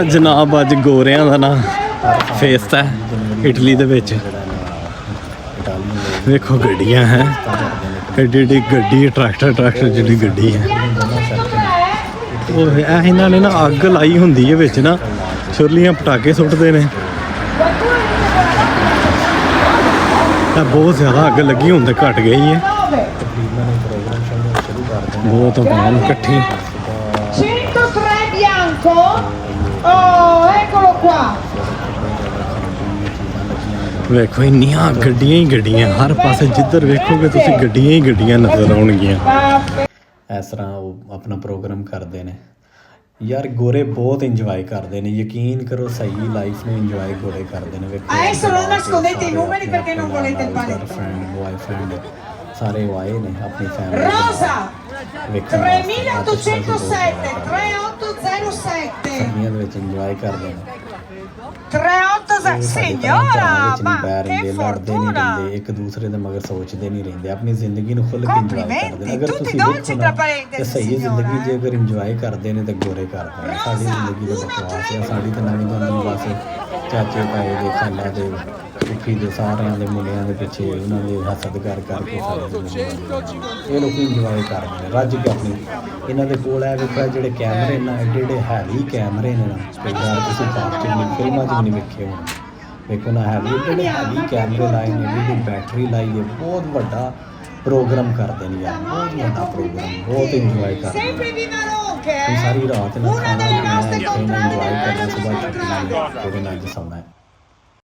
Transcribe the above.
ਜਨਾਬ ਅੱਜ ਗੋਰਿਆਂ ਦਾ ਨਾ ਫੇਸਟ ਹੈ ਇਟਲੀ ਦੇ ਵਿੱਚ। ਵੇਖੋ ਗੱਡੀਆਂ ਹੈ, ਐਡੀ ਗੱਡੀ, ਟਰੈਕਟਰ ਜਿਹੜੀ ਗੱਡੀ ਹੈ ਉਹ ਇਹ ਇਹਨਾਂ ਨੇ ਨਾ ਅੱਗ ਲਾਈ ਹੁੰਦੀ ਹੈ ਵਿੱਚ ਨਾ, ਛੁਰਲੀਆਂ ਪਟਾਕੇ ਸੁੱਟਦੇ ਨੇ। ਬਹੁਤ ਜ਼ਿਆਦਾ ਅੱਗ ਲੱਗੀ, ਹੁਣ ਤਾਂ ਘਟ ਗਈ ਹੈ। ਬਹੁਤ ਆਵਾਮ ਇਕੱਠੀ। ਵੇਖੋ ਇੰਨੀਆਂ ਗੱਡੀਆਂ ਹੀ ਗੱਡੀਆਂ, ਹਰ ਪਾਸੇ ਜਿੱਧਰ ਵੇਖੋਗੇ ਤੁਸੀਂ ਗੱਡੀਆਂ ਹੀ ਗੱਡੀਆਂ ਨਜ਼ਰ ਆਉਣਗੀਆਂ। ਇਸ ਤਰ੍ਹਾਂ ਉਹ ਆਪਣਾ ਪ੍ਰੋਗਰਾਮ ਕਰਦੇ ਨੇ ਯਾਰ। ਗੋਰੇ ਬਹੁਤ ਇੰਜੋਏ ਕਰਦੇ ਨੇ, ਯਕੀਨ ਕਰੋ, ਸਹੀ ਲਾਈਫ ਨੂੰ ਇੰਜੋਏ ਗੋਰੇ ਕਰਦੇ ਨੇ। ਵੇਖੋ ਬॉयफ्रेंड ਸਾਰੇ ਉਹ ਆਏ ਨੇ ਆਪਣੀ ਫੈਮਿਲੀ ਵੇਖਣ ਦੇ ਵਿੱਚ ਇੰਜੋਏ ਕਰਦੇ ਨੇ। 387 signora, ma che ਲੜਦੇ ਨਹੀਂ ਰਹਿੰਦੇ ਇੱਕ ਦੂਸਰੇ ਦੇ ਮਗਰ, ਸੋਚਦੇ ਨਹੀਂ ਰਹਿੰਦੇ, ਆਪਣੀ ਜ਼ਿੰਦਗੀ ਨੂੰ ਖੁੱਲ੍ਹ ਕੇ ਇੰਜੋਏ ਕਰਦੇ ਨੇ। ਅਗਰ ਤੁਸੀਂ ਦੇਖੋ ਨਾ ਤੇ ਸਹੀ ਜ਼ਿੰਦਗੀ ਜੇ ਅਗਰ ਇੰਜੋਏ ਕਰਦੇ ਨੇ ਤੇ ਗੋਰੇ ਕਰਦੇ ਨੇ। ਸਾਡੀ ਜ਼ਿੰਦਗੀ ਦਾ ਬਕਵਾਸ ਹੈ, ਸਾਡੀ ਤਾਂ ਨਵੀਂ ਤੋਂ ਬਸ ਚਾਚੇ ਤਾਏ ਦੇ, ਖਾਲਾਂ ਦੇ, ਫੁੱਫੀ ਦੇ, ਸਾਰਿਆਂ ਦੇ ਮੁੰਡਿਆਂ ਦੇ ਪਿੱਛੇ ਉਹਨਾਂ ਦੇ ਹਸਦ ਕਰਕੇ ਇਹ ਲੋਕ ਇੰਜੋਏ ਕਰਦੇ ਨੇ ਰੱਜ ਕੇ ਆਪਣੀ। ਇਹਨਾਂ ਦੇ ਕੋਲ ਹੈ ਵੇਖੋ ਜਿਹੜੇ ਕੈਮਰੇ ਨਾ, ਐਡੇ ਹੈਵੀ ਕੈਮਰੇ ਨੇ ਨਾ, ਯਾਰ ਤੁਸੀਂ ਫਿਲਮਾਂ 'ਚ ਵੀ ਨਹੀਂ ਵੇਖੇ ਹੋਣ। ਵੇਖੋ ਨਾ ਹੈਵੀ ਹੈਵੀ ਕੈਮਰੇ ਲਾਏ ਨੇ, ਐਡੀ ਬੈਟਰੀ ਲਾਈ ਹੈ, ਬਹੁਤ ਵੱਡਾ ਪ੍ਰੋਗਰਾਮ ਕਰਦੇ ਨੇ ਯਾਰ, ਬਹੁਤ ਵੱਡਾ ਪ੍ਰੋਗਰਾਮ, ਬਹੁਤ ਇੰਜੋਏ ਕਰਦੇ ਨੇ। ਸਾਰੀ ਰਾਤ ਨਾ ਖਾਣਾ ਪੀਣਾ ਇੰਜੋਏ ਕਰਨਾ, ਸੁਬਾਹ ਛੁੱਟੀ ਨਾਲ ਅੱਜ ਸੌਣਾ ਹੈ।